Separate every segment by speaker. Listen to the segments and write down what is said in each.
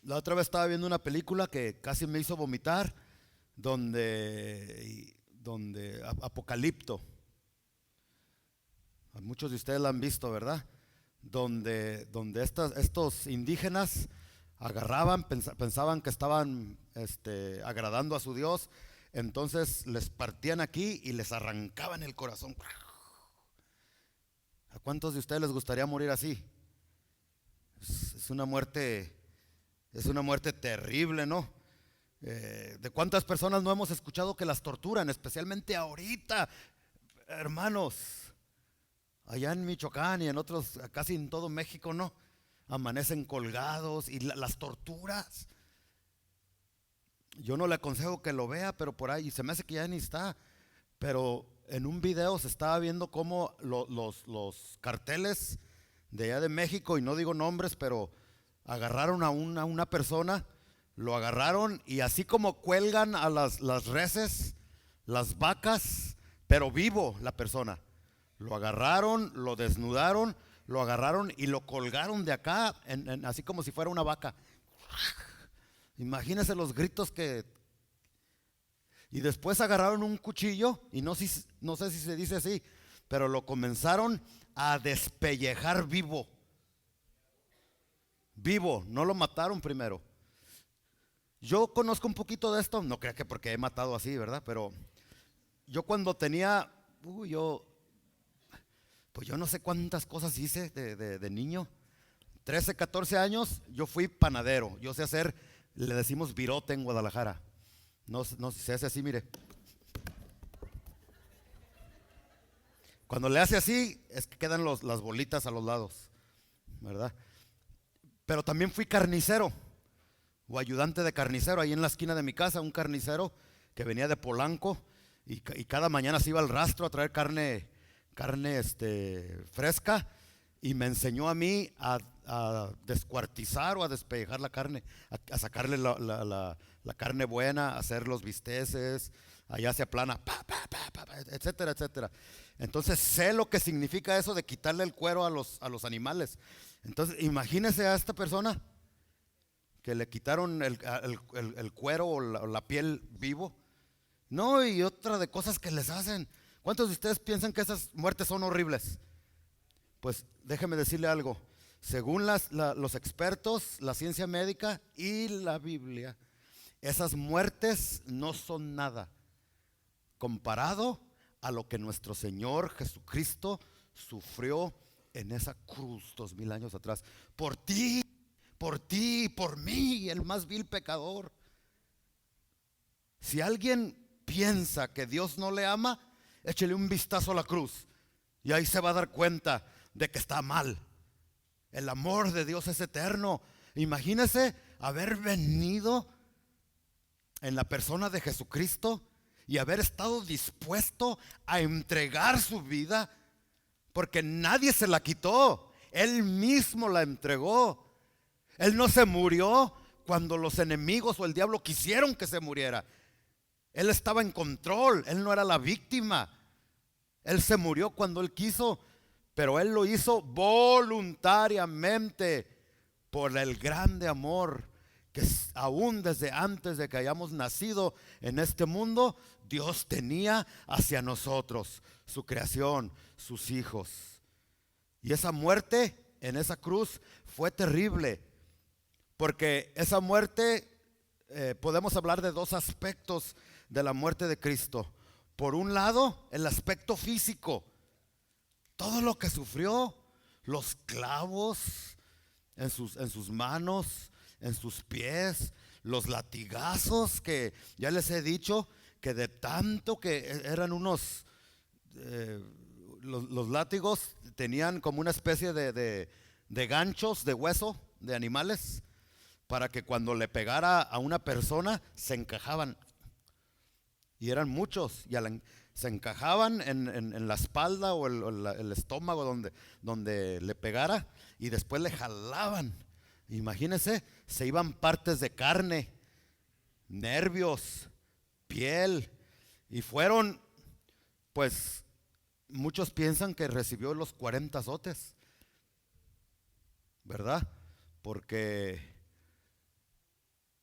Speaker 1: La otra vez estaba viendo una película que casi me hizo vomitar, donde Apocalipto, muchos de ustedes la han visto, ¿verdad? Donde estos indígenas agarraban, pensaban que estaban agradando a su Dios, entonces les partían aquí y les arrancaban el corazón. ¿A cuántos de ustedes les gustaría morir así? Es una muerte, es una muerte terrible, ¿no? ¿De cuántas personas no hemos escuchado que las torturan, especialmente ahorita, hermanos? Allá en Michoacán y en otros, casi en todo México, ¿no? Amanecen colgados y las torturas. Yo no le aconsejo que lo vea, pero por ahí, se me hace que ya ni está. Pero en un video se estaba viendo cómo los carteles de allá de México, y no digo nombres, pero agarraron a una persona, lo agarraron y así como cuelgan a las reses, las vacas, pero vivo la persona. Lo agarraron, lo desnudaron, lo agarraron y lo colgaron de acá, así como si fuera una vaca. Imagínense los gritos que... Y después agarraron un cuchillo, y no sé si se dice así, pero lo comenzaron a despellejar vivo. Vivo, no lo mataron primero. Yo conozco un poquito de esto, no creo que porque he matado así, ¿verdad? Pero yo cuando tenía, pues yo no sé cuántas cosas hice de niño. 13, 14 años, yo fui panadero. Yo sé hacer, le decimos virote en Guadalajara. No se hace así, mire. Cuando le hace así, es que quedan las bolitas a los lados, ¿verdad? Pero también fui carnicero o ayudante de carnicero. Ahí en la esquina de mi casa, un carnicero que venía de Polanco y cada mañana se iba al rastro a traer carne fresca, y me enseñó a mí a descuartizar o a despellejar la carne, a sacarle la carne buena, a hacer los bisteces, allá se aplana, etcétera, etcétera. Entonces sé lo que significa eso de quitarle el cuero a los animales. Entonces imagínese a esta persona que le quitaron el cuero o la piel vivo. No, y otra de cosas que les hacen. ¿Cuántos de ustedes piensan que esas muertes son horribles? Pues déjeme decirle algo. Según los expertos, la ciencia médica y la Biblia, esas muertes no son nada comparado a lo que nuestro Señor Jesucristo sufrió en esa cruz 2000 años atrás. Por ti, por mí, el más vil pecador. Si alguien piensa que Dios no le ama, échele un vistazo a la cruz y ahí se va a dar cuenta de que está mal. El amor de Dios es eterno. Imagínese haber venido en la persona de Jesucristo y haber estado dispuesto a entregar su vida, porque nadie se la quitó, Él mismo la entregó. Él no se murió cuando los enemigos o el diablo quisieron que se muriera. Él estaba en control, Él no era la víctima. Él se murió cuando Él quiso, pero Él lo hizo voluntariamente por el grande amor que aún desde antes de que hayamos nacido en este mundo, Dios tenía hacia nosotros, su creación, sus hijos. Y esa muerte en esa cruz fue terrible, porque esa muerte, podemos hablar de dos aspectos de la muerte de Cristo. Por un lado, el aspecto físico, todo lo que sufrió, los clavos en sus manos, en sus pies, los latigazos que ya les he dicho que de tanto que eran los látigos tenían como una especie de ganchos de hueso de animales, para que cuando le pegara a una persona se encajaban, y eran muchos, y se encajaban en la espalda o el estómago donde le pegara, y después le jalaban. Imagínense, se iban partes de carne, nervios, piel, y fueron, pues muchos piensan que recibió los 40 azotes, ¿verdad? Porque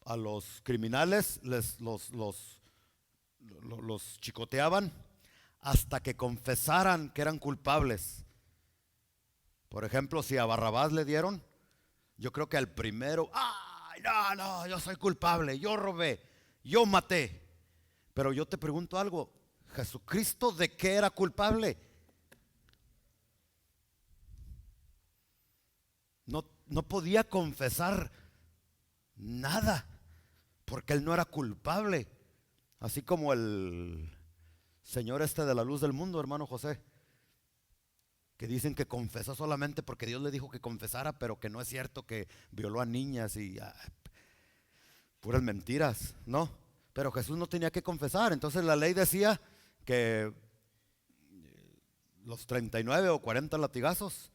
Speaker 1: a los criminales los chicoteaban hasta que confesaran que eran culpables. Por ejemplo, si a Barrabás le dieron, yo creo que al primero, ¡ay, no, yo soy culpable, yo robé, yo maté! Pero yo te pregunto algo, ¿Jesucristo de qué era culpable? No podía confesar nada, porque él no era culpable. Así como el señor este de la luz del mundo, hermano José, que dicen que confesó solamente porque Dios le dijo que confesara, pero que no es cierto, que violó a niñas y puras mentiras, ¿no? Pero Jesús no tenía que confesar. Entonces la ley decía que los 39 o 40 latigazos,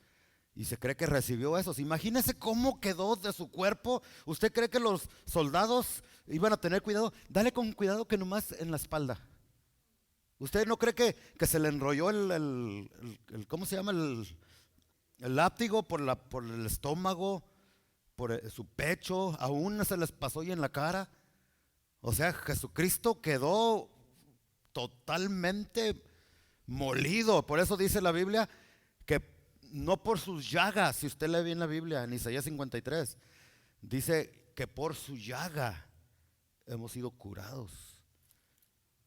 Speaker 1: y se cree que recibió esos. Imagínese cómo quedó de su cuerpo. ¿Usted cree que los soldados iban a tener cuidado? Dale con cuidado que nomás en la espalda. ¿Usted no cree que se le enrolló ¿cómo se llama? El látigo por el estómago, por su pecho, aún se les pasó y en la cara? O sea, Jesucristo quedó totalmente molido. Por eso dice la Biblia que no por sus llagas, si usted lee bien la Biblia en Isaías 53, dice que por su llaga hemos sido curados.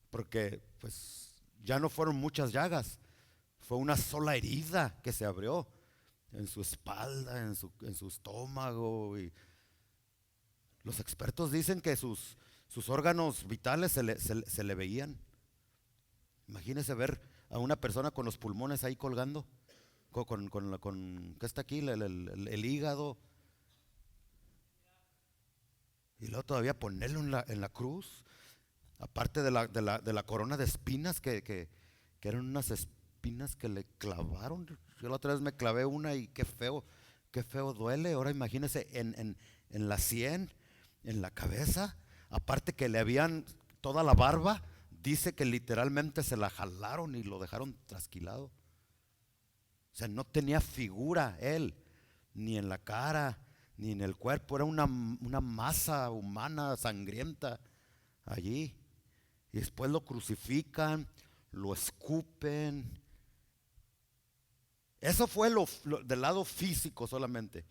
Speaker 1: Porque pues ya no fueron muchas llagas, fue una sola herida que se abrió en su espalda, en su estómago. Y los expertos dicen que sus órganos vitales se le veían. Imagínese ver a una persona con los pulmones ahí colgando, ¿qué está aquí? El hígado. Y luego todavía ponerlo en la cruz. Aparte de la corona de espinas, que eran unas espinas que le clavaron. Yo la otra vez me clavé una y qué feo duele. Ahora imagínese en la sien, en la cabeza. Aparte que le habían toda la barba, dice que literalmente se la jalaron y lo dejaron trasquilado. O sea, no tenía figura él, ni en la cara, ni en el cuerpo. Era una masa humana sangrienta allí. Y después lo crucifican, lo escupen. Eso fue del lado físico solamente.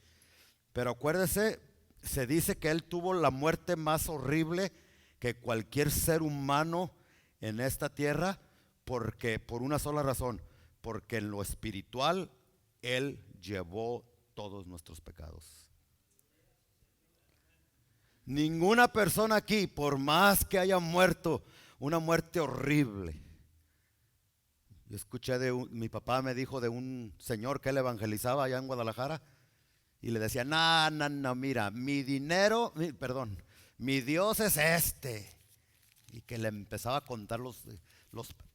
Speaker 1: Pero acuérdese, se dice que él tuvo la muerte más horrible que cualquier ser humano en esta tierra, porque por una sola razón, porque en lo espiritual él llevó todos nuestros pecados. Ninguna persona aquí, por más que haya muerto una muerte horrible. Yo escuché mi papá me dijo de un señor que él evangelizaba allá en Guadalajara y le decía, no, mira, mi Dios es este. Y que le empezaba a contar los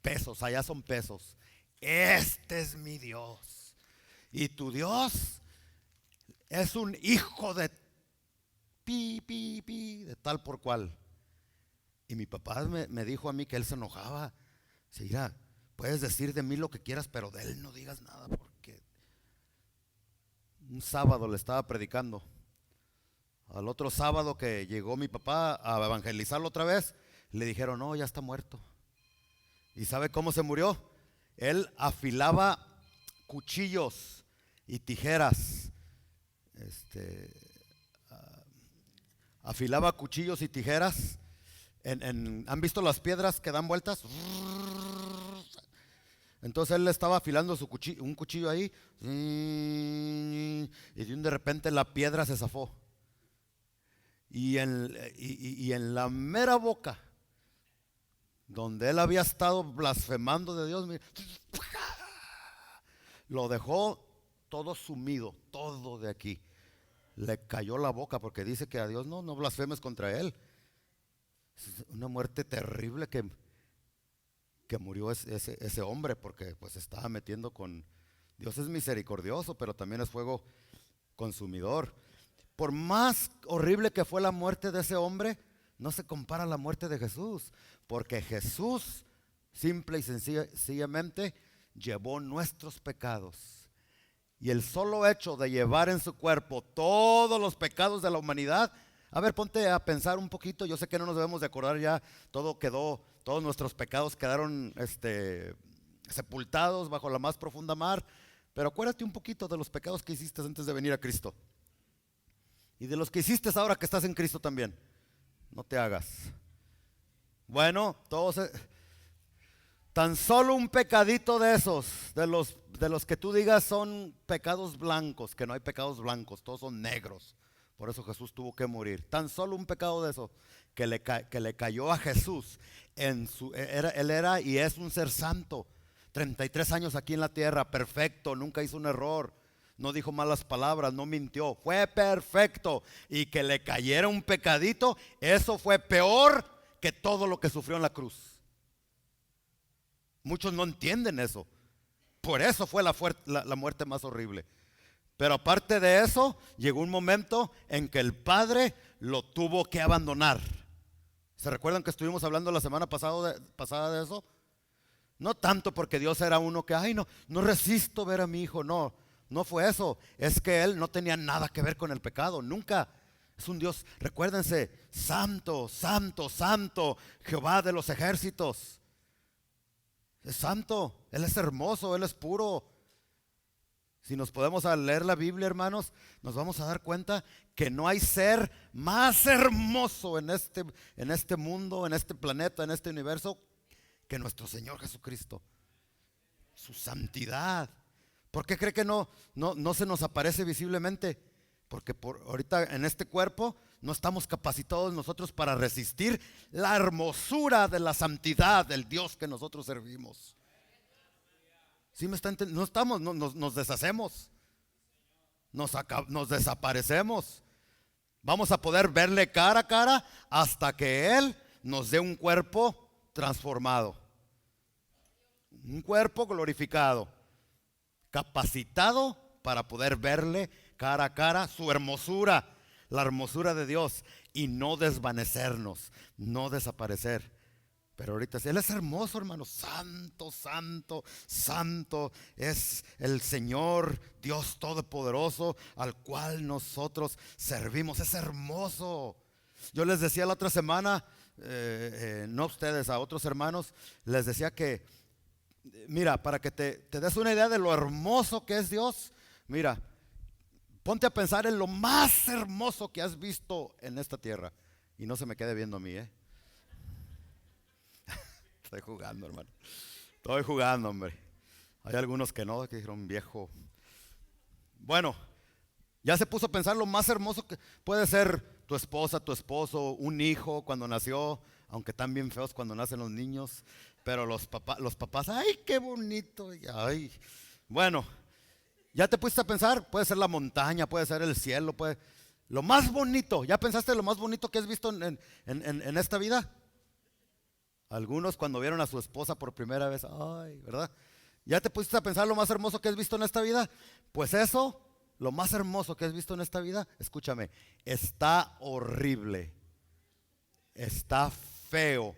Speaker 1: pesos, allá son pesos. Este es mi Dios. Y tu Dios es un hijo de de tal por cual. Y mi papá me dijo a mí que él se enojaba. Dice, mira, puedes decir de mí lo que quieras, pero de él no digas nada, porque un sábado le estaba predicando. Al otro sábado que llegó mi papá a evangelizarlo otra vez, le dijeron, no, ya está muerto. ¿Y sabe cómo se murió? Él afilaba cuchillos y tijeras. Afilaba cuchillos y tijeras. ¿Han visto las piedras que dan vueltas? Entonces él estaba afilando un cuchillo ahí y de repente la piedra se zafó. Y en la mera boca, donde él había estado blasfemando de Dios, lo dejó todo sumido, todo de aquí. Le cayó la boca porque dice que a Dios no blasfemes contra él. Es una muerte terrible que murió ese hombre, porque pues estaba metiendo con Dios. Es misericordioso, pero también es fuego consumidor. Por más horrible que fue la muerte de ese hombre, no se compara a la muerte de Jesús, porque Jesús simple y sencillamente llevó nuestros pecados. Y el solo hecho de llevar en su cuerpo todos los pecados de la humanidad A ver, ponte a pensar un poquito. Yo sé que no nos debemos de acordar ya. Todo quedó, todos nuestros pecados quedaron sepultados bajo la más profunda mar. Pero acuérdate un poquito de los pecados que hiciste antes de venir a Cristo. Y de los que hiciste ahora que estás en Cristo también. No te hagas. Bueno, tan solo un pecadito de esos, de los que tú digas son pecados blancos, que no hay pecados blancos, todos son negros. Por eso Jesús tuvo que morir. Tan solo un pecado de eso que le cayó a Jesús. Él era y es un ser santo. 33 años aquí en la tierra, perfecto, nunca hizo un error. No dijo malas palabras, no mintió, fue perfecto. Y que le cayera un pecadito, eso fue peor que todo lo que sufrió en la cruz. Muchos no entienden eso. Por eso fue la muerte más horrible. Pero aparte de eso, llegó un momento en que el Padre lo tuvo que abandonar. ¿Se recuerdan que estuvimos hablando la semana pasada de eso? No tanto porque Dios era uno que, ay, no resisto ver a mi hijo. No, no fue eso. Es que Él no tenía nada que ver con el pecado, nunca. Es un Dios, recuérdense, santo, santo, santo, Jehová de los ejércitos. Es santo, Él es hermoso, Él es puro. Si nos podemos leer la Biblia, hermanos, nos vamos a dar cuenta que no hay ser más hermoso en este mundo, en este planeta, en este universo, que nuestro Señor Jesucristo. Su santidad. ¿Por qué cree que no se nos aparece visiblemente? Porque ahorita en este cuerpo no estamos capacitados nosotros para resistir la hermosura de la santidad del Dios que nosotros servimos. ¿Sí me está entendiendo? No estamos, nos deshacemos, nos desaparecemos. Vamos a poder verle cara a cara hasta que Él nos dé un cuerpo transformado, un cuerpo glorificado, capacitado para poder verle cara a cara su hermosura, la hermosura de Dios, y no desvanecernos, no desaparecer. Pero ahorita Él es hermoso, hermano. Santo, santo, santo es el Señor Dios Todopoderoso al cual nosotros servimos. Es hermoso. Yo les decía la otra semana, no a ustedes, a otros hermanos, les decía que, mira, para que te des una idea de lo hermoso que es Dios, mira, ponte a pensar en lo más hermoso que has visto en esta tierra. Y no se me quede viendo a mí, Estoy jugando, hermano. Estoy jugando, hombre. Hay algunos que no, que dijeron viejo. Bueno, ya se puso a pensar lo más hermoso que puede ser tu esposa, tu esposo, un hijo cuando nació, aunque están bien feos cuando nacen los niños, pero los papás, ay, qué bonito. Ay. Bueno, ya te pusiste a pensar, puede ser la montaña, puede ser el cielo, lo más bonito. ¿Ya pensaste lo más bonito que has visto en esta vida? Algunos cuando vieron a su esposa por primera vez, ay, ¿verdad? ¿Ya te pusiste a pensar lo más hermoso que has visto en esta vida? Pues eso, lo más hermoso que has visto en esta vida, escúchame, está horrible, está feo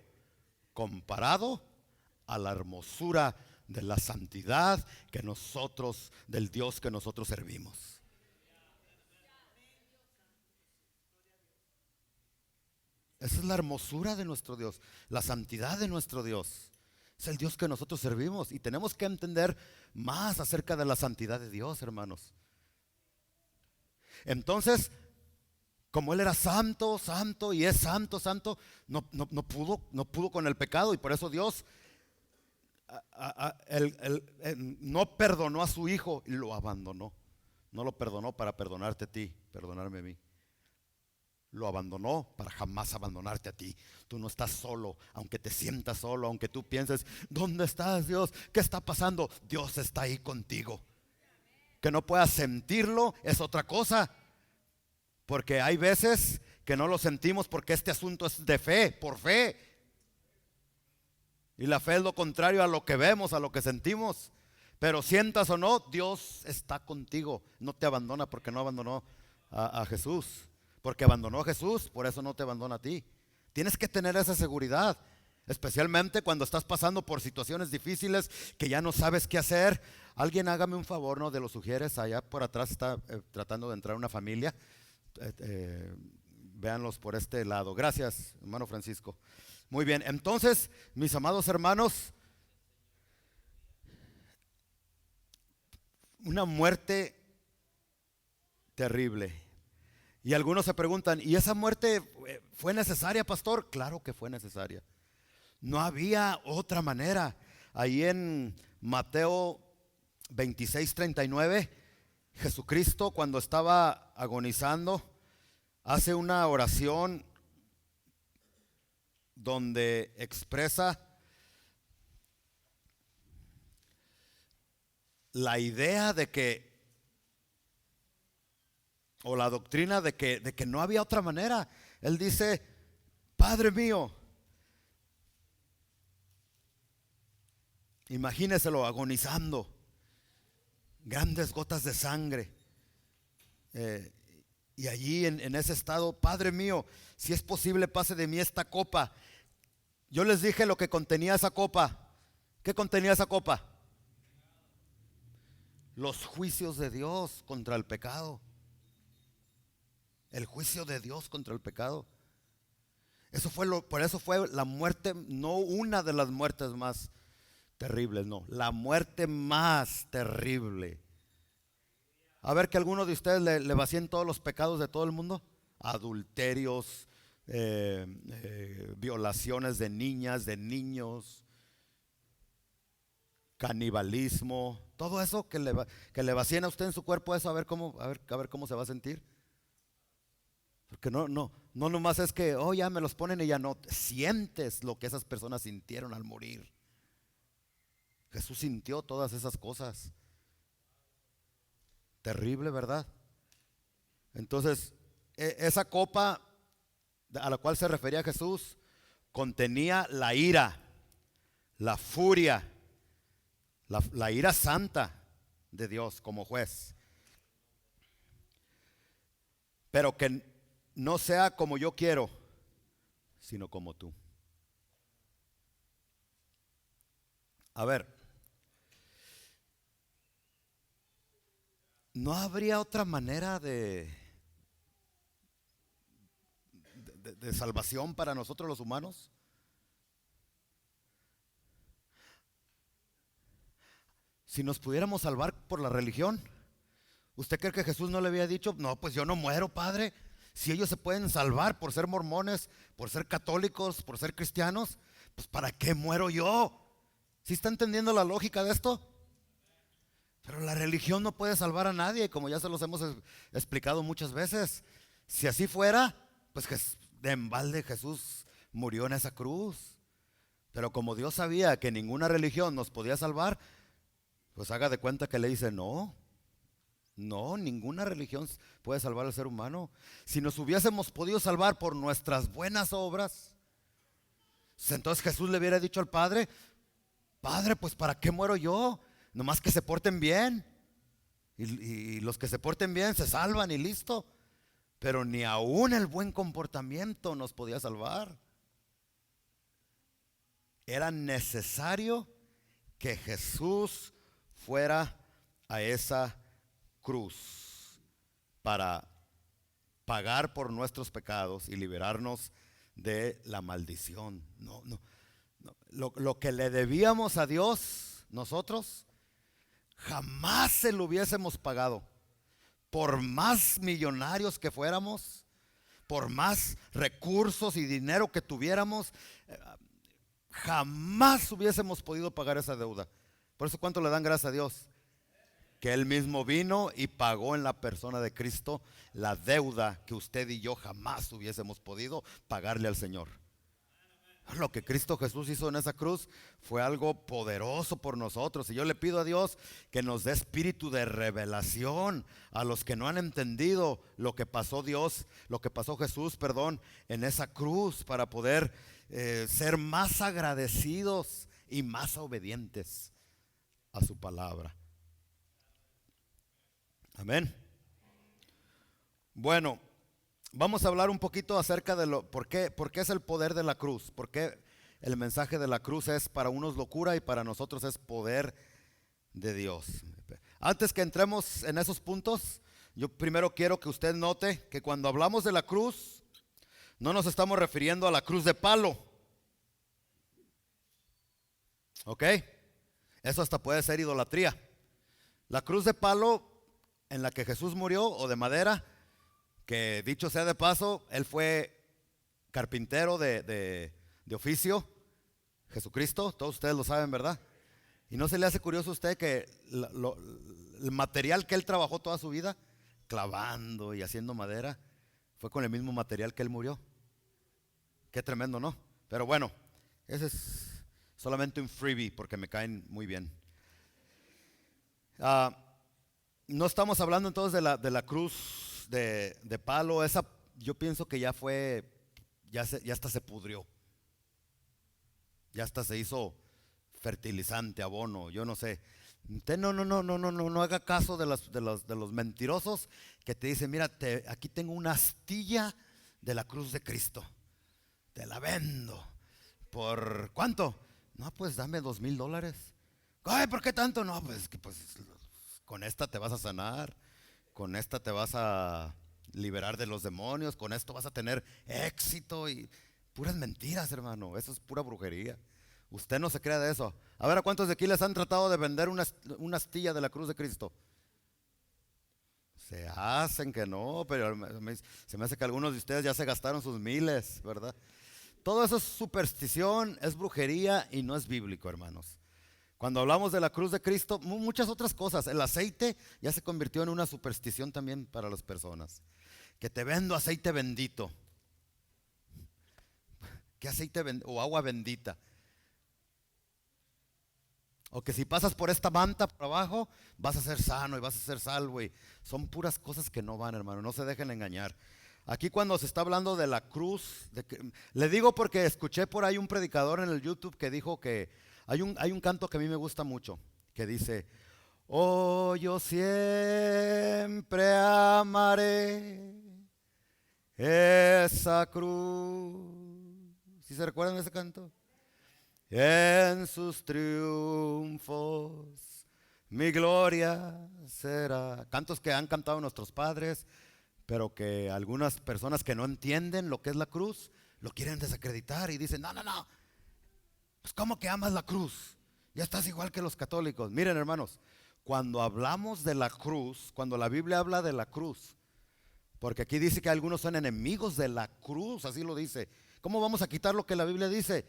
Speaker 1: comparado a la hermosura de la santidad del Dios que nosotros servimos. Esa es la hermosura de nuestro Dios, la santidad de nuestro Dios. Es el Dios que nosotros servimos y tenemos que entender más acerca de la santidad de Dios, hermanos. Entonces, como Él era santo, santo y es santo, santo, no pudo con el pecado, y por eso Dios no perdonó a su hijo y lo abandonó. No lo perdonó para perdonarte a ti, perdonarme a mí. Lo abandonó para jamás abandonarte a ti. Tú no estás solo, aunque te sientas solo, aunque tú pienses, ¿dónde estás, Dios? ¿Qué está pasando? Dios está ahí contigo. Que no puedas sentirlo es otra cosa, porque hay veces que no lo sentimos porque este asunto es de fe, por fe. Y la fe es lo contrario a lo que vemos, a lo que sentimos. Pero sientas o no, Dios está contigo. No te abandona porque no abandonó a Jesús. Porque abandonó a Jesús, por eso no te abandona a ti. Tienes que tener esa seguridad, especialmente cuando estás pasando por situaciones difíciles que ya no sabes qué hacer. Alguien hágame un favor, ¿no? De los sugieres, allá por atrás está tratando de entrar una familia. véanlos por este lado. Gracias, hermano Francisco. Muy bien, entonces, mis amados hermanos, una muerte terrible. Y algunos se preguntan, ¿y esa muerte fue necesaria, pastor? Claro que fue necesaria. No había otra manera. Ahí en Mateo 26:39, Jesucristo, cuando estaba agonizando, hace una oración donde expresa la idea de que, o la doctrina de que no había otra manera. Él dice: Padre mío, imagíneselo agonizando, grandes gotas de sangre, y allí en ese estado: Padre mío, si es posible, pase de mí esta copa. Yo les dije lo que contenía esa copa. ¿Qué contenía esa copa? Los juicios de Dios contra el pecado. El juicio de Dios contra el pecado. Por eso fue la muerte, no una de las muertes más terribles, no, la muerte más terrible. A ver, que alguno de ustedes le vacíen todos los pecados de todo el mundo: adulterios, violaciones de niñas, de niños, canibalismo, todo eso que le vacíen a usted en su cuerpo, eso, a ver cómo se va a sentir. Porque no nomás es que, oh, ya me los ponen y ya no. Sientes lo que esas personas sintieron al morir. Jesús sintió todas esas cosas. Terrible, ¿verdad? Entonces, esa copa a la cual se refería Jesús contenía la ira, la furia, la ira santa de Dios como juez. Pero que no sea como yo quiero, sino como tú. A ver, ¿no habría otra manera de salvación para nosotros los humanos? Si nos pudiéramos salvar por la religión, ¿usted cree que Jesús no le había dicho: no, pues yo no muero, Padre? Si ellos se pueden salvar por ser mormones, por ser católicos, por ser cristianos, pues ¿para qué muero yo? ¿Sí está entendiendo la lógica de esto? Pero la religión no puede salvar a nadie, como ya se los hemos explicado muchas veces. Si así fuera, pues de embalde Jesús murió en esa cruz. Pero como Dios sabía que ninguna religión nos podía salvar, pues haga de cuenta que le dice: no, ninguna religión puede salvar al ser humano. Si nos hubiésemos podido salvar por nuestras buenas obras, entonces Jesús le hubiera dicho al Padre: Padre, pues ¿para qué muero yo? Nomás que se porten bien. Y los que se porten bien se salvan y listo. Pero ni aún el buen comportamiento nos podía salvar. Era necesario que Jesús fuera a esa cruz para pagar por nuestros pecados y liberarnos de la maldición. No. Lo que le debíamos a Dios, nosotros jamás se lo hubiésemos pagado. Por más millonarios que fuéramos, por más recursos y dinero que tuviéramos, jamás hubiésemos podido pagar esa deuda. Por eso, ¿cuánto le dan gracias a Dios? Que Él mismo vino y pagó en la persona de Cristo la deuda que usted y yo jamás hubiésemos podido pagarle al Señor. Lo que Cristo Jesús hizo en esa cruz fue algo poderoso por nosotros. Y yo le pido a Dios que nos dé espíritu de revelación a los que no han entendido lo que pasó Jesús, en esa cruz, para poder ser más agradecidos y más obedientes a su palabra. Amén. Bueno, vamos a hablar un poquito acerca de por qué es el poder de la cruz. Por qué el mensaje de la cruz es para unos locura y para nosotros es poder de Dios. Antes que entremos en esos puntos, yo primero quiero que usted note que cuando hablamos de la cruz, No nos estamos refiriendo a la cruz de palo. ¿Ok? Eso hasta puede ser idolatría. La cruz de palo en la que Jesús murió, o de madera, que dicho sea de paso, Él fue carpintero de oficio, Jesucristo, todos ustedes lo saben, ¿verdad? ¿Y no se le hace curioso a usted que el material que Él trabajó toda su vida, clavando y haciendo madera, fue con el mismo material que Él murió? Qué tremendo, ¿no? Pero bueno, ese es solamente un freebie porque me caen muy bien. No estamos hablando entonces de la cruz de palo. Esa yo pienso que ya fue, ya hasta se pudrió. Ya hasta se hizo fertilizante, abono, yo no sé. Usted no haga caso de los mentirosos que te dicen, mira, aquí tengo una astilla de la cruz de Cristo. Te la vendo. ¿Por cuánto? No, pues dame $2,000. Ay, ¿por qué tanto? No, pues con esta te vas a sanar, con esta te vas a liberar de los demonios, con esto vas a tener éxito. Y puras mentiras, hermano, eso es pura brujería. Usted no se crea de eso. A ver, ¿a cuántos de aquí les han tratado de vender una astilla de la cruz de Cristo? Se hacen que no, pero se me hace que algunos de ustedes ya se gastaron sus miles, ¿verdad? Todo eso es superstición, es brujería y no es bíblico, hermanos. Cuando hablamos de la cruz de Cristo, muchas otras cosas. El aceite ya se convirtió en una superstición también para las personas. Que te vendo aceite bendito. ¿Qué aceite o agua bendita? O que si pasas por esta manta por abajo, vas a ser sano y vas a ser salvo. Y son puras cosas que no van, hermano. No se dejen engañar. Aquí cuando se está hablando de la cruz, le digo porque escuché por ahí un predicador en el YouTube que dijo que hay un canto que a mí me gusta mucho, que dice, oh, yo siempre amaré esa cruz. ¿Sí se recuerdan de ese canto? En sus triunfos mi gloria será. Cantos que han cantado nuestros padres, pero que algunas personas que no entienden lo que es la cruz, lo quieren desacreditar y dicen, no, pues ¿cómo que amas la cruz? Ya estás igual que los católicos. Miren, hermanos, cuando hablamos de la cruz, cuando la Biblia habla de la cruz, porque aquí dice que algunos son enemigos de la cruz, así lo dice. ¿Cómo vamos a quitar lo que la Biblia dice?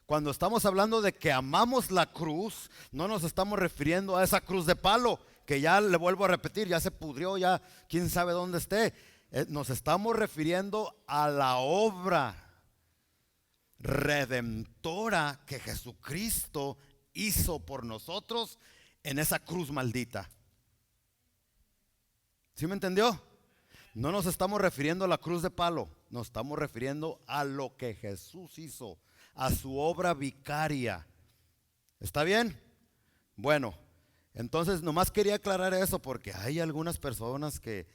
Speaker 1: Cuando estamos hablando de que amamos la cruz, no nos estamos refiriendo a esa cruz de palo, que ya le vuelvo a repetir, ya se pudrió, ya quién sabe dónde esté. Nos estamos refiriendo a la obra redentora que Jesucristo hizo por nosotros en esa cruz maldita. ¿Sí me entendió? No nos estamos refiriendo a la cruz de palo, nos estamos refiriendo a lo que Jesús hizo, a su obra vicaria. ¿Está bien? Bueno, entonces nomás quería aclarar eso porque hay algunas personas que,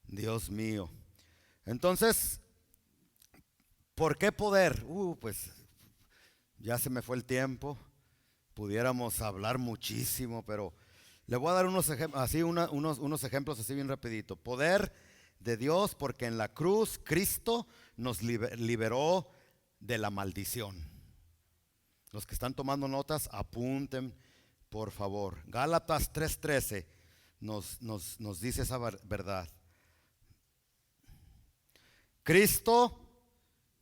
Speaker 1: Dios mío. Entonces, ¿por qué poder? Pues ya se me fue el tiempo. Pudiéramos hablar muchísimo, pero le voy a dar unos ejemplos así bien rapidito. Poder de Dios, porque en la cruz Cristo nos liberó de la maldición. Los que están tomando notas, apunten por favor. Gálatas 3:13 nos dice esa verdad. Cristo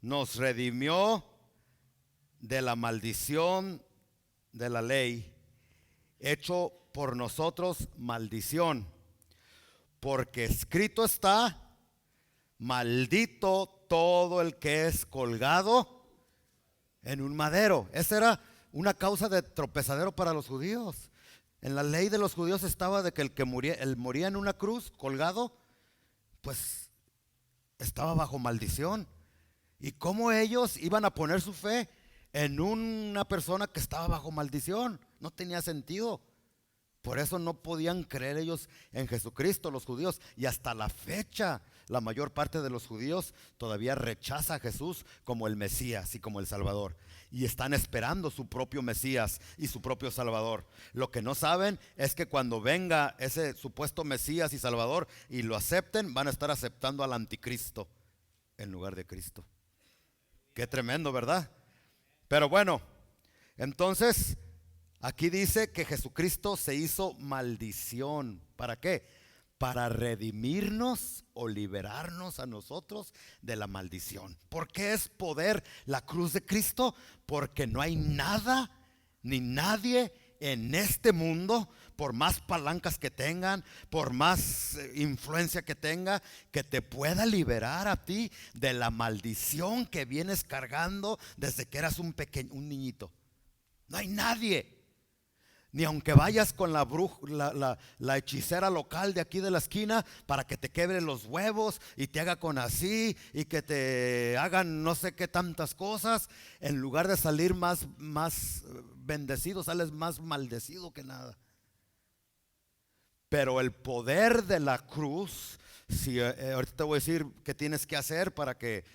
Speaker 1: nos redimió de la maldición de la ley, hecho por nosotros maldición, porque escrito está, maldito todo el que es colgado en un madero. Esa era una causa de tropezadero para los judíos. En la ley de los judíos estaba de que el que moría en una cruz colgado, pues estaba bajo maldición. ¿Y cómo ellos iban a poner su fe en una persona que estaba bajo maldición? No tenía sentido. Por eso no podían creer ellos en Jesucristo, los judíos. Y hasta la fecha, la mayor parte de los judíos todavía rechaza a Jesús como el Mesías y como el Salvador. Y están esperando su propio Mesías y su propio Salvador. Lo que no saben es que cuando venga ese supuesto Mesías y Salvador y lo acepten, van a estar aceptando al anticristo en lugar de Cristo. Qué tremendo, ¿verdad? Pero bueno, entonces aquí dice que Jesucristo se hizo maldición. ¿Para qué? Para redimirnos o liberarnos a nosotros de la maldición. ¿Por qué es poder la cruz de Cristo? Porque no hay nada ni nadie en este mundo, por más palancas que tengan, por más influencia que tenga, que te pueda liberar a ti de la maldición que vienes cargando desde que eras un niñito. No hay nadie. Ni aunque vayas con la hechicera local de aquí de la esquina para que te quebre los huevos y te haga con así y que te hagan no sé qué tantas cosas, en lugar de salir más bendecido, sales más maldecido que nada. Pero el poder de la cruz, si ahorita te voy a decir qué tienes que hacer para que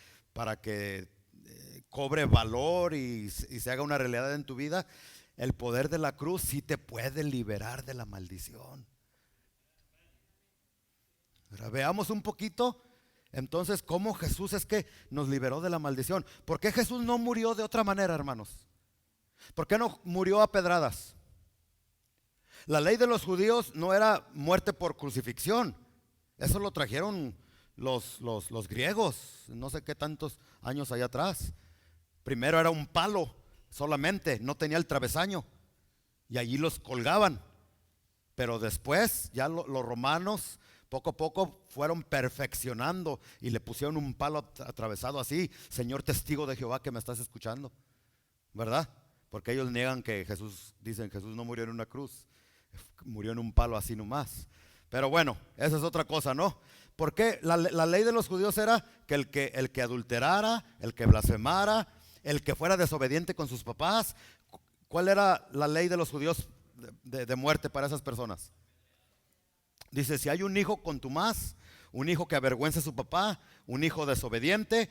Speaker 1: cobre valor y se haga una realidad en tu vida. El poder de la cruz sí te puede liberar de la maldición. Ahora, veamos un poquito entonces cómo Jesús es que nos liberó de la maldición. ¿Por qué Jesús no murió de otra manera, hermanos? ¿Por qué no murió a pedradas? La ley de los judíos no era muerte por crucifixión. Eso lo trajeron los griegos, no sé qué tantos años allá atrás. Primero era un palo solamente, no tenía el travesaño, y allí los colgaban. Pero después ya los romanos poco a poco fueron perfeccionando y le pusieron un palo atravesado así. Señor testigo de Jehová que me estás escuchando, ¿verdad? Porque ellos niegan que dicen Jesús no murió en una cruz, murió en un palo así nomás. Pero bueno, esa es otra cosa, ¿no? Porque la ley de los judíos era que el que adulterara, el que blasfemara, el que fuera desobediente con sus papás. ¿Cuál era la ley de los judíos de muerte para esas personas? Dice, si hay un hijo contumaz, un hijo que avergüenza a su papá, un hijo desobediente,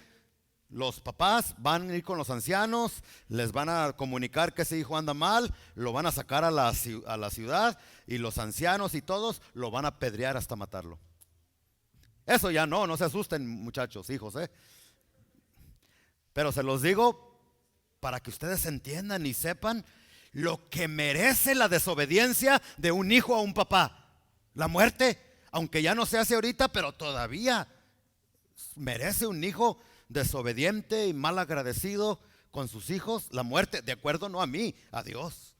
Speaker 1: los papás van a ir con los ancianos, les van a comunicar que ese hijo anda mal, lo van a sacar a la ciudad, y los ancianos y todos lo van a apedrear hasta matarlo. Eso ya no se asusten, muchachos, hijos, pero se los digo para que ustedes entiendan y sepan lo que merece la desobediencia de un hijo a un papá. La muerte, aunque ya no se hace ahorita, pero todavía merece un hijo desobediente y mal agradecido con sus hijos la muerte, de acuerdo no a mí, a Dios.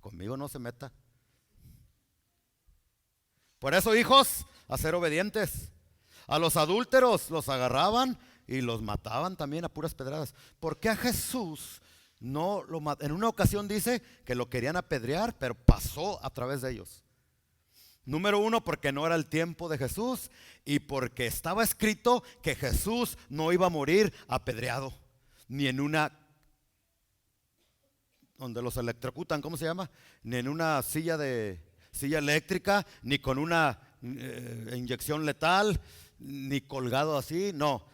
Speaker 1: Conmigo no se meta. Por eso, hijos, a ser obedientes. A los adúlteros los agarraban y los mataban también a puras pedradas. ¿Por qué a Jesús no lo mataron? En una ocasión dice que lo querían apedrear, pero pasó a través de ellos. Número uno, porque no era el tiempo de Jesús, y porque estaba escrito que Jesús no iba a morir apedreado, ni en una, donde los electrocutan, ¿cómo se llama? Ni en una silla eléctrica, ni con una inyección letal, ni colgado así. No.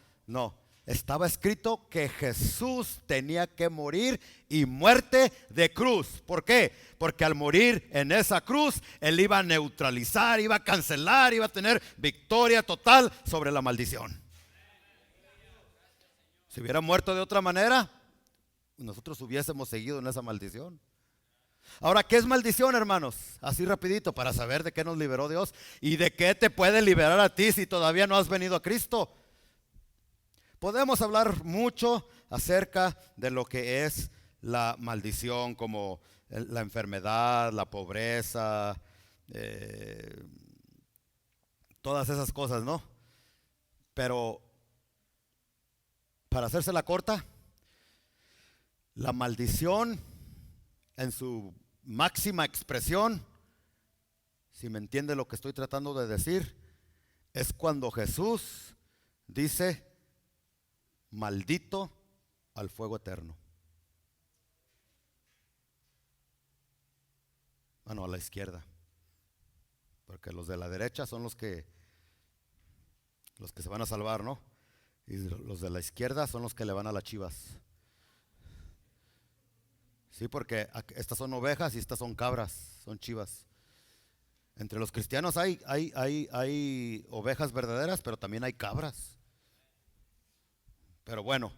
Speaker 1: Estaba escrito que Jesús tenía que morir, y muerte de cruz. ¿Por qué? Porque al morir en esa cruz, Él iba a neutralizar, iba a cancelar, iba a tener victoria total sobre la maldición. Si hubiera muerto de otra manera, nosotros hubiésemos seguido en esa maldición. Ahora, ¿qué es maldición, hermanos? Así rapidito, para saber de qué nos liberó Dios y de qué te puede liberar a ti si todavía no has venido a Cristo. Podemos hablar mucho acerca de lo que es la maldición, como la enfermedad, la pobreza, todas esas cosas, ¿no? Pero para hacerse la corta, la maldición en su máxima expresión, si me entiende lo que estoy tratando de decir, es cuando Jesús dice: maldito al fuego eterno. Bueno, a la izquierda, porque los de la derecha son los que se van a salvar, ¿no? Y los de la izquierda son los que le van a las Chivas. Sí, porque estas son ovejas y estas son cabras, son chivas. Entre los cristianos hay ovejas verdaderas, pero también hay cabras. Pero bueno,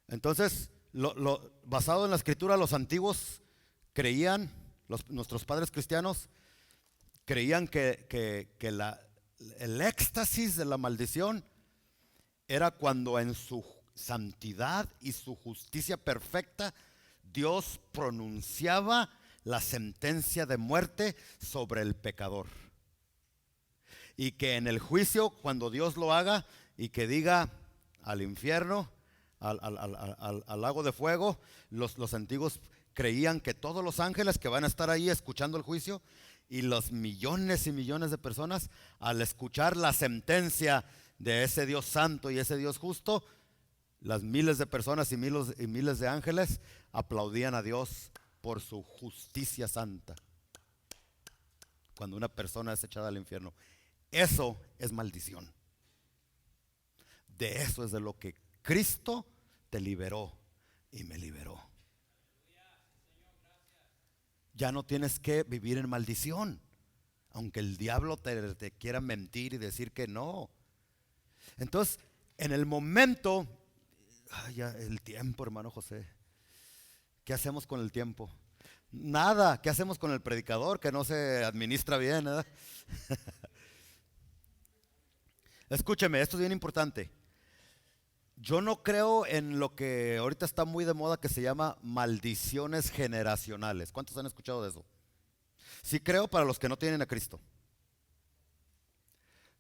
Speaker 1: Entonces, basado en la escritura, los antiguos creían, nuestros padres cristianos, creían que el éxtasis de la maldición era cuando en su santidad y su justicia perfecta Dios pronunciaba la sentencia de muerte sobre el pecador. Y que en el juicio, cuando Dios lo haga y que diga al infierno, al lago de fuego, los antiguos creían que todos los ángeles que van a estar ahí escuchando el juicio y los millones y millones de personas, al escuchar la sentencia de ese Dios santo y ese Dios justo, las miles de personas y miles de ángeles aplaudían a Dios por su justicia santa cuando una persona es echada al infierno. Eso es maldición. De eso es de lo que Cristo te liberó y me liberó. Ya no tienes que vivir en maldición, aunque el diablo te quiera mentir y decir que no. Entonces, en el momento, ya el tiempo, hermano José, ¿qué hacemos con el tiempo? Nada. ¿Qué hacemos con el predicador que no se administra bien, ¿verdad? Escúcheme, esto es bien importante. Yo no creo en lo que ahorita está muy de moda, que se llama maldiciones generacionales. ¿Cuántos han escuchado de eso? Sí creo para los que no tienen a Cristo.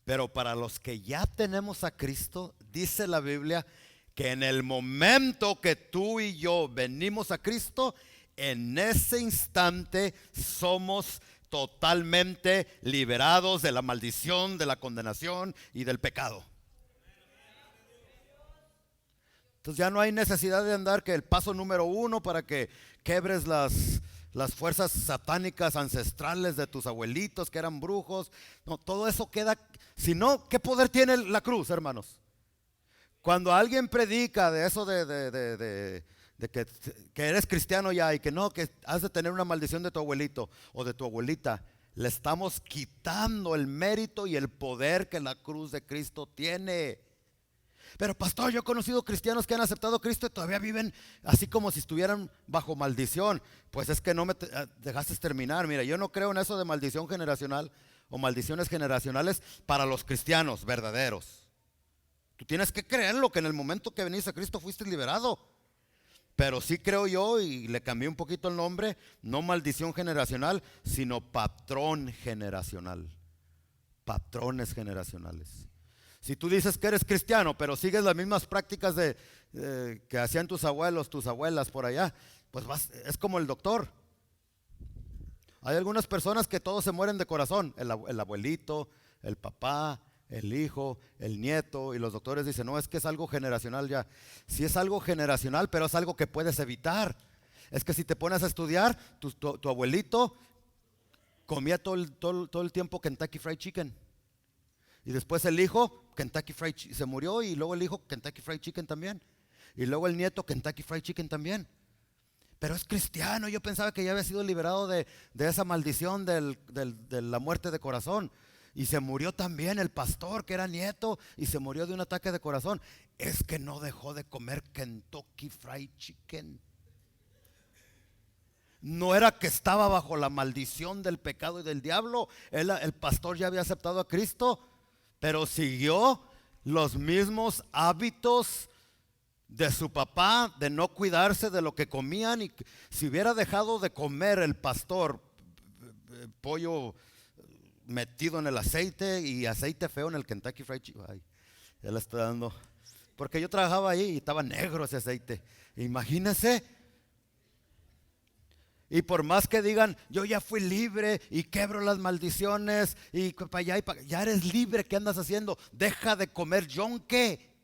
Speaker 1: Pero para los que ya tenemos a Cristo, dice la Biblia que en el momento que tú y yo venimos a Cristo, en ese instante somos totalmente liberados de la maldición, de la condenación y del pecado. Entonces ya no hay necesidad de andar que el paso número 1 para que quebres las fuerzas satánicas ancestrales de tus abuelitos que eran brujos. No, todo eso queda. Si no, ¿qué poder tiene la cruz, hermanos? Cuando alguien predica de eso de que eres cristiano ya y que no, que has de tener una maldición de tu abuelito o de tu abuelita, le estamos quitando el mérito y el poder que la cruz de Cristo tiene. Pero pastor, yo he conocido cristianos que han aceptado a Cristo y todavía viven así como si estuvieran bajo maldición. Pues es que no me dejaste terminar. Mira, yo no creo en eso de maldición generacional o maldiciones generacionales para los cristianos verdaderos. Tú tienes que creerlo, que en el momento que veniste a Cristo fuiste liberado. Pero sí creo yo, y le cambié un poquito el nombre, no maldición generacional, sino patrón generacional. Patrones generacionales. Si tú dices que eres cristiano, pero sigues las mismas prácticas que hacían tus abuelos, tus abuelas por allá, pues es como el doctor. Hay algunas personas que todos se mueren de corazón, el abuelito, el papá, el hijo, el nieto, y los doctores dicen, no, es que es algo generacional ya. Sí es algo generacional, pero es algo que puedes evitar. Es que si te pones a estudiar, tu abuelito comía todo el tiempo Kentucky Fried Chicken. Y después el hijo, Kentucky Fried Chicken, se murió, y luego el hijo, Kentucky Fried Chicken también. Y luego el nieto, Kentucky Fried Chicken también. Pero es cristiano. Yo pensaba que ya había sido liberado de esa maldición de la muerte de corazón. Y se murió también el pastor, que era nieto, y se murió de un ataque de corazón. Es que no dejó de comer Kentucky Fried Chicken. No era que estaba bajo la maldición del pecado y del diablo. El pastor ya había aceptado a Cristo, pero siguió los mismos hábitos de su papá, de no cuidarse de lo que comían. Y si hubiera dejado de comer el pastor pollo metido en el aceite, y aceite feo en el Kentucky Fried Chicken, ay, ya le estoy dando, porque yo trabajaba ahí y estaba negro ese aceite. Imagínense. Y por más que digan, yo ya fui libre y quebro las maldiciones y para allá y para allá, ya eres libre, ¿qué andas haciendo? Deja de comer yonque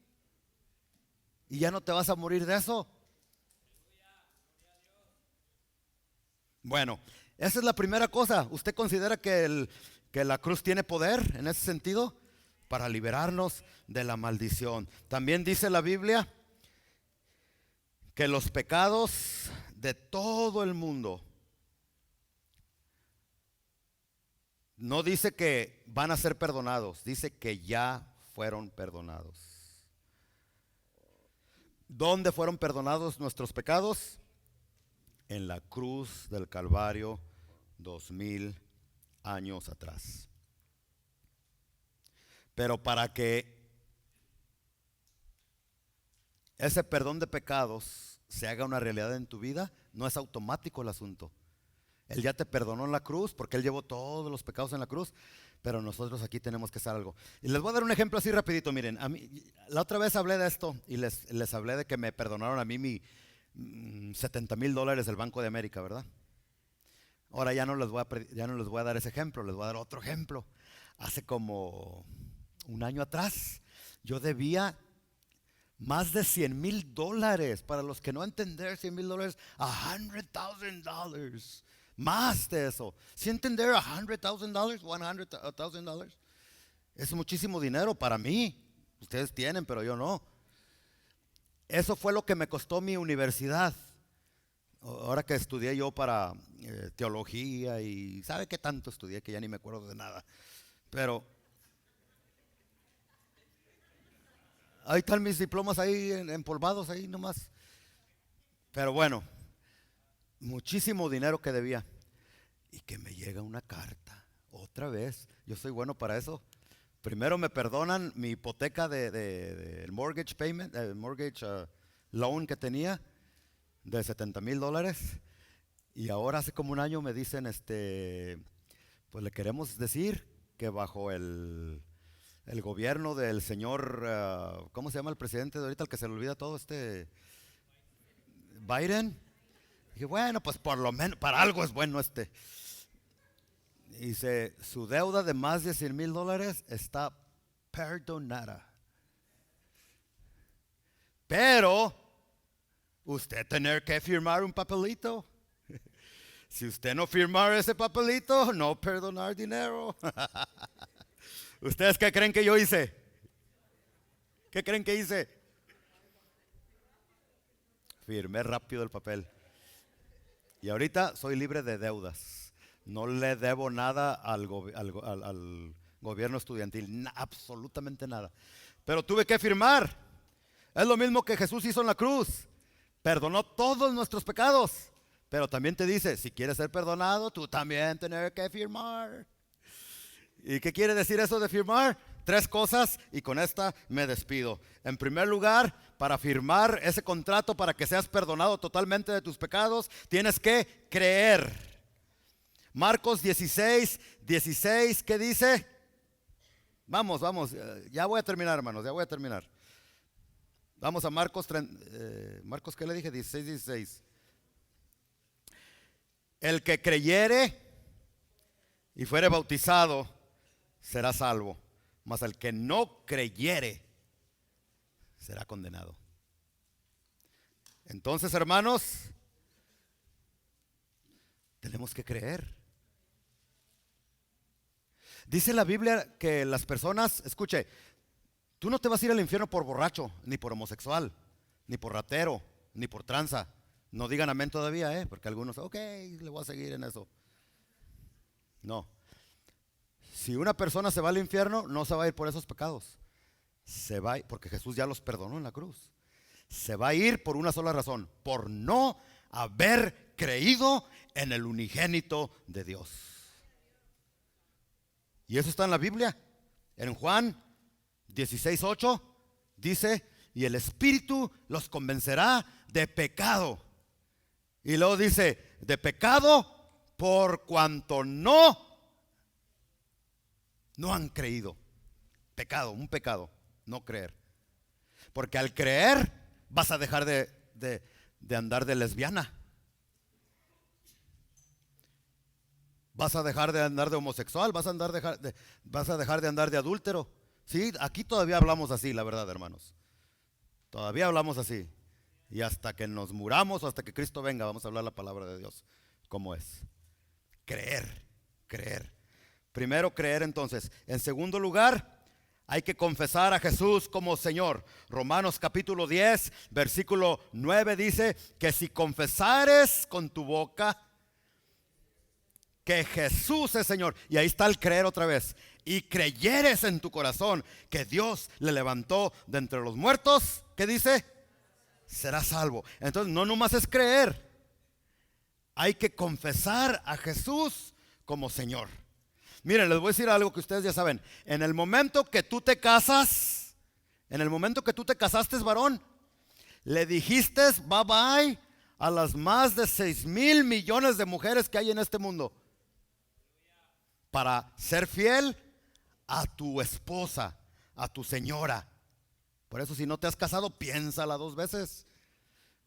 Speaker 1: y ya no te vas a morir de eso. Bueno, esa es la primera cosa. ¿Usted considera que la cruz tiene poder en ese sentido para liberarnos de la maldición? También dice la Biblia que los pecados de todo el mundo, no dice que van a ser perdonados, dice que ya fueron perdonados. ¿Dónde fueron perdonados nuestros pecados? En la cruz del Calvario, 2000 años atrás. Pero para que ese perdón de pecados se haga una realidad en tu vida, no es automático el asunto. Él ya te perdonó en la cruz porque Él llevó todos los pecados en la cruz, pero nosotros aquí tenemos que hacer algo. Y les voy a dar un ejemplo así rapidito. Miren, a mí, la otra vez hablé de esto y les hablé de que me perdonaron a mí mi $70,000 del Banco de América, ¿verdad? Ahora ya no les voy a dar ese ejemplo, les voy a dar otro ejemplo. Hace como un año atrás yo debía más de $100,000. Para los que no entender, $100,000, $100,000. Más de eso. Si entender $100,000, $100,000, es muchísimo dinero para mí. Ustedes tienen, pero yo no. Eso fue lo que me costó mi universidad. Ahora que estudié yo para teología y sabe qué tanto estudié que ya ni me acuerdo de nada. Pero ahí están mis diplomas ahí empolvados ahí nomás. Pero bueno, muchísimo dinero que debía. Y que me llega una carta, otra vez. Yo soy bueno para eso. Primero me perdonan mi hipoteca de mortgage payment, el mortgage loan que tenía de $70,000. Y ahora hace como un año me dicen, pues le queremos decir que bajo el gobierno del señor, ¿cómo se llama el presidente de ahorita, el que se le olvida todo, Biden? Dije, bueno, pues por lo menos, para algo es bueno Dice, su deuda de más de $100,000 está perdonada. Pero usted tener que firmar un papelito. Si usted no firmar ese papelito, no perdonar dinero. ¿Ustedes qué creen que yo hice? ¿Qué creen que hice? Firmé rápido el papel. Y ahorita soy libre de deudas. No le debo nada al gobierno estudiantil, absolutamente nada. Pero tuve que firmar. Es lo mismo que Jesús hizo en la cruz. Perdonó todos nuestros pecados. Pero también te dice, si quieres ser perdonado, tú también tienes que firmar. ¿Y qué quiere decir eso de firmar? 3 cosas y con esta me despido. En primer lugar, para firmar ese contrato para que seas perdonado totalmente de tus pecados, tienes que creer. Marcos 16:16, ¿qué dice? Vamos, ya voy a terminar, hermanos, ya voy a terminar. Vamos a Marcos, Marcos, ¿qué le dije? 16:16. El que creyere y fuere bautizado será salvo, mas el que no creyere será condenado. Entonces, hermanos, tenemos que creer. Dice la Biblia que las personas, escuche, tú no te vas a ir al infierno por borracho, ni por homosexual, ni por ratero, ni por tranza. No digan amén todavía, porque algunos, ok, le voy a seguir en eso. No. Si una persona se va al infierno, no se va a ir por esos pecados. Se va, porque Jesús ya los perdonó en la cruz. Se va a ir por una sola razón, por no haber creído en el unigénito de Dios. Y eso está en la Biblia. En Juan 16:8 dice, y el Espíritu los convencerá de pecado. Y luego dice, de pecado por cuanto no han creído. Pecado, un pecado, no creer. Porque al creer vas a dejar de andar de lesbiana. Vas a dejar de andar de homosexual, vas a dejar de andar de adúltero. Sí, aquí todavía hablamos así, la verdad, hermanos. Todavía hablamos así. Y hasta que nos muramos o hasta que Cristo venga, vamos a hablar la palabra de Dios como es. Creer. Primero creer entonces. En segundo lugar, hay que confesar a Jesús como Señor. Romanos capítulo 10, versículo 9 dice que si confesares con tu boca que Jesús es Señor, y ahí está el creer otra vez, y creyeres en tu corazón que Dios le levantó de entre los muertos, ¿qué dice? serás salvo. Entonces no nomás es creer, hay que confesar a Jesús como Señor. Miren, les voy a decir algo que ustedes ya saben. En el momento que tú te casas, en el momento que tú te casaste, varón, le dijiste bye bye a las más de 6,000 millones de mujeres que hay en este mundo, para ser fiel a tu esposa, a tu señora. Por eso, si no te has casado, piénsala 2 veces,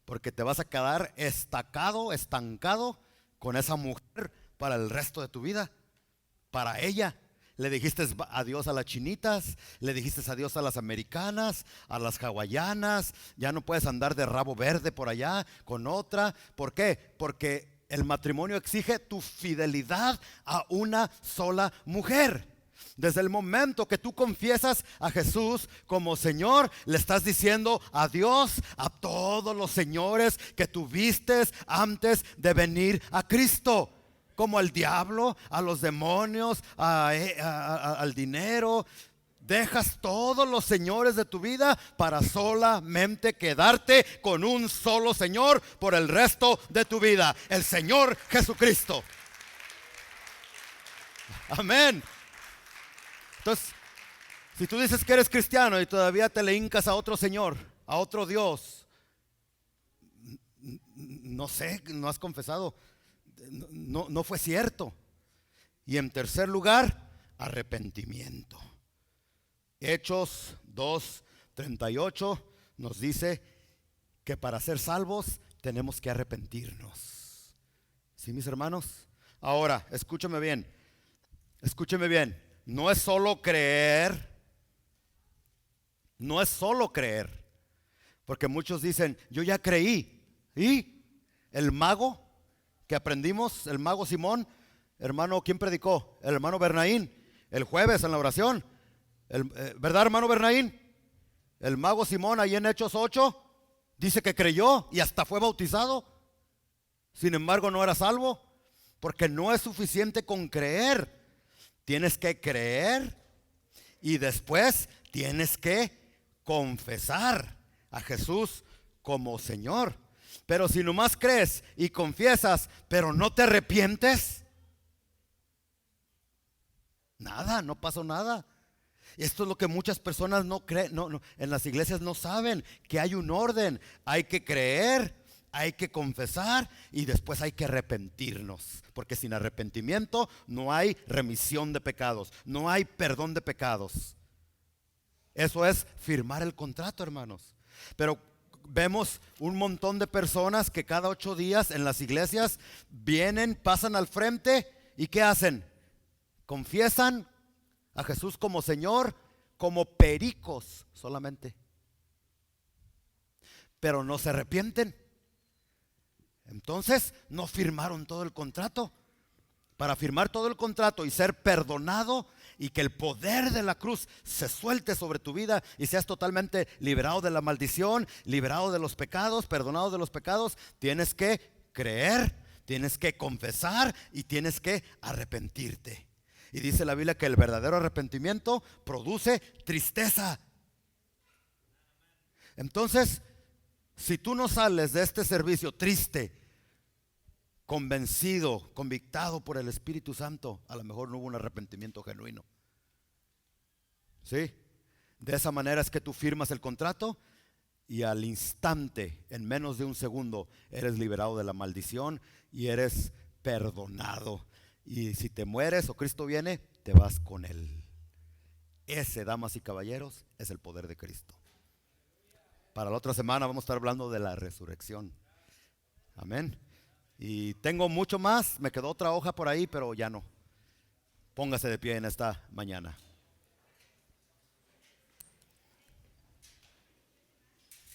Speaker 1: porque te vas a quedar estancado con esa mujer para el resto de tu vida. Para ella le dijiste adiós a las chinitas, le dijiste adiós a las americanas, a las hawaianas. Ya no puedes andar de rabo verde por allá con otra. ¿Por qué? Porque el matrimonio exige tu fidelidad a una sola mujer. Desde el momento que tú confiesas a Jesús como Señor, le estás diciendo adiós a todos los señores que tuviste antes de venir a Cristo, como al diablo, a los demonios, al dinero. Dejas todos los señores de tu vida para solamente quedarte con un solo Señor por el resto de tu vida, el Señor Jesucristo. Amén. Entonces, si tú dices que eres cristiano y todavía te le hincas a otro Señor, a otro Dios, no sé, no has confesado, no fue cierto. Y en tercer lugar, arrepentimiento. Hechos 2:38 nos dice que para ser salvos tenemos que arrepentirnos. ¿Sí, mis hermanos? Ahora, escúchame bien. No es solo creer. No es solo creer. Porque muchos dicen, yo ya creí. ¿Y el mago que aprendimos, el mago Simón, hermano, ¿quién predicó? El hermano Bernaín, el jueves en la oración. ¿Verdad, hermano Bernaín? El mago Simón, ahí en Hechos 8, dice que creyó y hasta fue bautizado. Sin embargo, no era salvo, porque no es suficiente con creer. Tienes que creer y después tienes que confesar a Jesús como Señor. Pero si nomás crees y confiesas, pero no te arrepientes, nada, no pasó nada. Esto es lo que muchas personas no creen, en las iglesias no saben, que hay un orden. Hay que creer, hay que confesar y después hay que arrepentirnos, porque sin arrepentimiento no hay remisión de pecados, no hay perdón de pecados. Eso es firmar el contrato, hermanos. Pero vemos un montón de personas que cada 8 días en las iglesias vienen, pasan al frente y ¿qué hacen? Confiesan a Jesús como Señor, como pericos solamente, pero no se arrepienten. Entonces no firmaron todo el contrato. Para firmar todo el contrato y ser perdonado y que el poder de la cruz se suelte sobre tu vida y seas totalmente liberado de la maldición, liberado de los pecados, perdonado de los pecados, tienes que creer, tienes que confesar y tienes que arrepentirte. Y dice la Biblia que el verdadero arrepentimiento produce tristeza. Entonces, si tú no sales de este servicio triste, convencido, convictado por el Espíritu Santo, a lo mejor no hubo un arrepentimiento genuino. ¿Sí? De esa manera es que tú firmas el contrato y al instante, en menos de un segundo, eres liberado de la maldición y eres perdonado. Y si te mueres o Cristo viene, te vas con Él. Ese, damas y caballeros, es el poder de Cristo. Para la otra semana vamos a estar hablando de la resurrección. Amén. Y tengo mucho más, me quedó otra hoja por ahí, pero ya no. Póngase de pie en esta mañana.